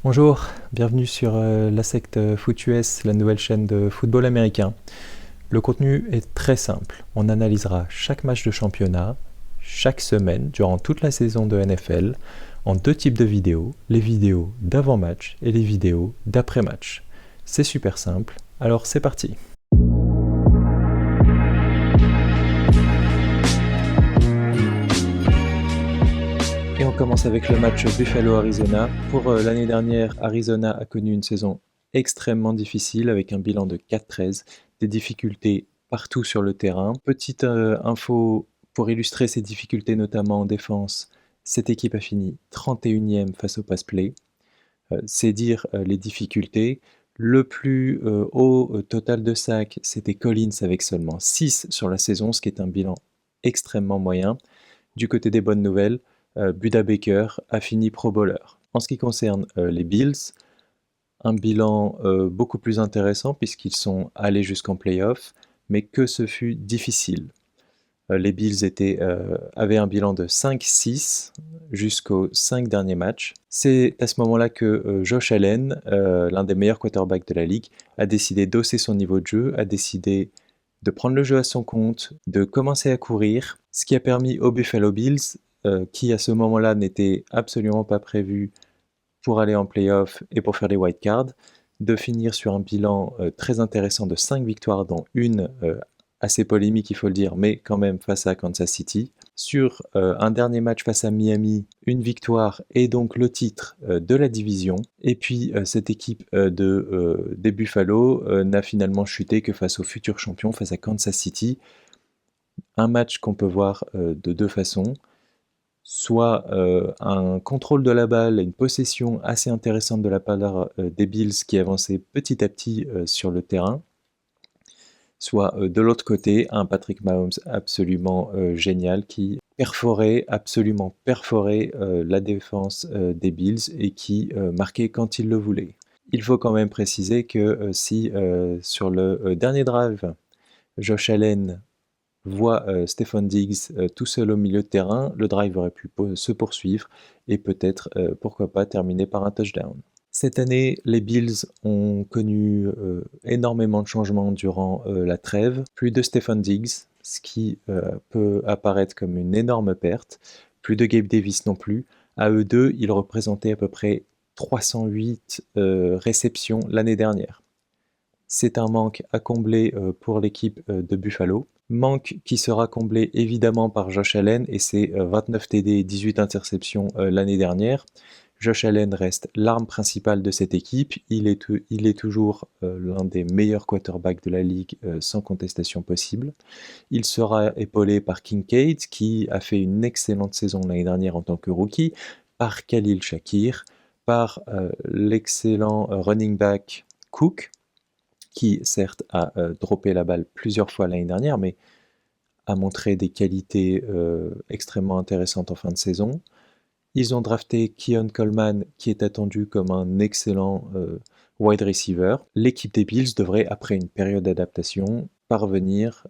Bonjour, bienvenue sur la secte FootUS, la nouvelle chaîne de football américain. Le contenu est très simple. On analysera chaque match de championnat, chaque semaine, durant toute la saison de NFL, en deux types de vidéos, les vidéos d'avant-match et les vidéos d'après-match. C'est super simple, alors c'est parti. Et on commence avec le match Buffalo-Arizona. Pour l'année dernière, Arizona a connu une saison extrêmement difficile avec un bilan de 4-13, des difficultés partout sur le terrain. Petite info pour illustrer ces difficultés, notamment en défense, cette équipe a fini 31e face au pass-play. C'est dire les difficultés. Le plus haut total de sacs, c'était Collins avec seulement 6 sur la saison, ce qui est un bilan extrêmement moyen. Du côté des bonnes nouvelles, Buda Baker a fini Pro Bowler. En ce qui concerne les Bills, un bilan beaucoup plus intéressant puisqu'ils sont allés jusqu'en playoff, mais que ce fut difficile. Les Bills avaient un bilan de 5-6 jusqu'aux 5 derniers matchs. C'est à ce moment-là que Josh Allen, l'un des meilleurs quarterbacks de la ligue, a décidé d'hausser son niveau de jeu, a décidé de prendre le jeu à son compte, de commencer à courir, ce qui a permis aux Buffalo Bills, qui à ce moment-là n'étaient absolument pas prévus pour aller en playoff et pour faire les wildcards, de finir sur un bilan très intéressant de 5 victoires, dont une assez polémique, il faut le dire, mais quand même face à Kansas City. Sur un dernier match face à Miami, une victoire et donc le titre de la division. Et puis cette équipe des Buffalo n'a finalement chuté que face au futur champion, face à Kansas City. Un match qu'on peut voir de deux façons. Soit un contrôle de la balle, une possession assez intéressante de la part des Bills qui avançaient petit à petit sur le terrain, soit de l'autre côté, un Patrick Mahomes absolument génial qui absolument perforait la défense des Bills et qui marquait quand il le voulait. Il faut quand même préciser que si sur le dernier drive, Josh Allen voit Stefon Diggs tout seul au milieu de terrain, le drive aurait pu se poursuivre et peut-être, pourquoi pas, terminer par un touchdown. Cette année, les Bills ont connu énormément de changements durant la trêve. Plus de Stefon Diggs, ce qui peut apparaître comme une énorme perte. Plus de Gabe Davis non plus. À eux deux, ils représentaient à peu près 308 réceptions l'année dernière. C'est un manque à combler pour l'équipe de Buffalo. Manque qui sera comblé évidemment par Josh Allen et ses 29 TD et 18 interceptions l'année dernière. Josh Allen reste l'arme principale de cette équipe. Il est toujours l'un des meilleurs quarterbacks de la ligue sans contestation possible. Il sera épaulé par Kincaid qui a fait une excellente saison l'année dernière en tant que rookie, par Khalil Shakir, par l'excellent running back Cook, qui certes a droppé la balle plusieurs fois l'année dernière, mais a montré des qualités extrêmement intéressantes en fin de saison. Ils ont drafté Keon Coleman, qui est attendu comme un excellent wide receiver. L'équipe des Bills devrait, après une période d'adaptation, parvenir,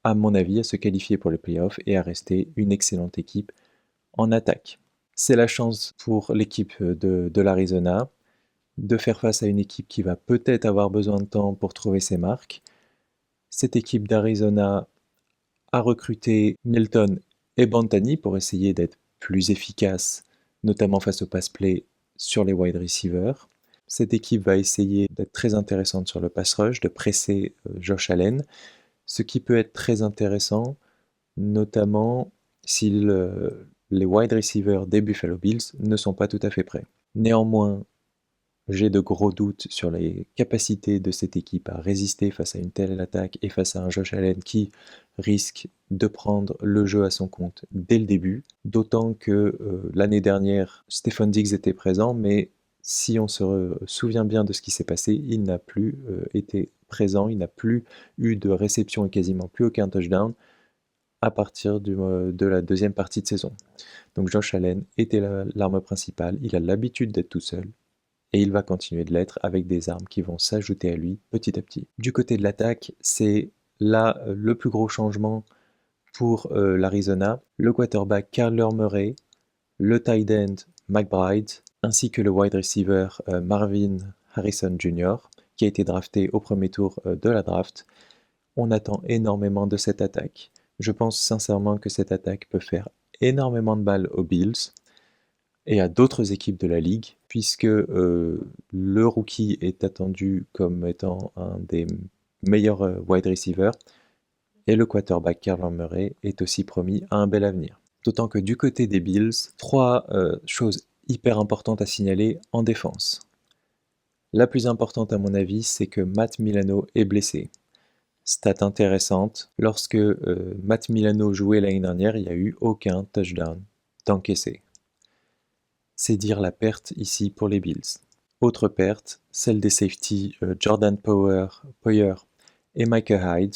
à mon avis, à se qualifier pour les playoffs et à rester une excellente équipe en attaque. C'est la chance pour l'équipe de l'Arizona de faire face à une équipe qui va peut-être avoir besoin de temps pour trouver ses marques. Cette équipe d'Arizona a recruté Milton et Bantani pour essayer d'être plus efficace, notamment face au pass-play sur les wide receivers. Cette équipe va essayer d'être très intéressante sur le pass rush, de presser Josh Allen, ce qui peut être très intéressant, notamment si les wide receivers des Buffalo Bills ne sont pas tout à fait prêts. Néanmoins, j'ai de gros doutes sur les capacités de cette équipe à résister face à une telle attaque et face à un Josh Allen qui risque de prendre le jeu à son compte dès le début. D'autant que l'année dernière, Stefon Diggs était présent, mais si on se souvient bien de ce qui s'est passé, il n'a plus été présent, il n'a plus eu de réception et quasiment plus aucun touchdown à partir de la deuxième partie de saison. Donc Josh Allen était l'arme principale, il a l'habitude d'être tout seul. Et il va continuer de l'être avec des armes qui vont s'ajouter à lui petit à petit. Du côté de l'attaque, c'est là le plus gros changement pour l'Arizona. Le quarterback Kyler Murray, le tight end McBride ainsi que le wide receiver Marvin Harrison Jr., qui a été drafté au premier tour de la draft. On attend énormément de cette attaque. Je pense sincèrement que cette attaque peut faire énormément de balles aux Bills et à d'autres équipes de la ligue, puisque le rookie est attendu comme étant un des meilleurs wide receivers, et le quarterback Kyler Murray est aussi promis à un bel avenir. D'autant que du côté des Bills, 3 choses hyper importantes à signaler en défense. La plus importante à mon avis, c'est que Matt Milano est blessé. Stat intéressante, lorsque Matt Milano jouait l'année dernière, il n'y a eu aucun touchdown d'encaissé. C'est dire la perte ici pour les Bills. Autre perte, celle des safeties Jordan Poyer et Micah Hyde.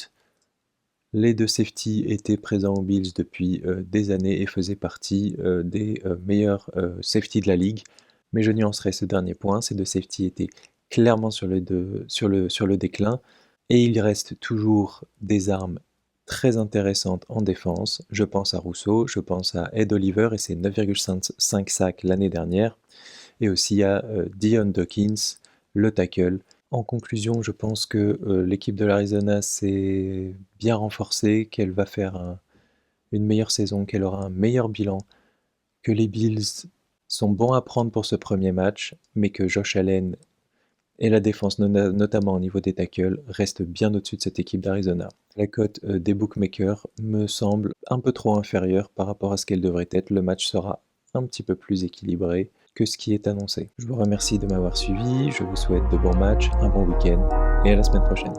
Les deux safeties étaient présents aux Bills depuis des années et faisaient partie des meilleurs safeties de la ligue. Mais je nuancerai ce dernier point, ces deux safeties étaient clairement sur le déclin et il reste toujours des armes très intéressantes en défense. Je pense à Rousseau, je pense à Ed Oliver et ses 9,5 sacs l'année dernière, et aussi à Dion Dawkins, le tackle. En conclusion, je pense que l'équipe de l'Arizona s'est bien renforcée, qu'elle va faire une meilleure saison, qu'elle aura un meilleur bilan, que les Bills sont bons à prendre pour ce premier match, mais que Josh Allen et la défense, notamment au niveau des tackles, restent bien au-dessus de cette équipe d'Arizona. La cote des bookmakers me semble un peu trop inférieure par rapport à ce qu'elle devrait être. Le match sera un petit peu plus équilibré que ce qui est annoncé. Je vous remercie de m'avoir suivi, je vous souhaite de bons matchs, un bon week-end et à la semaine prochaine.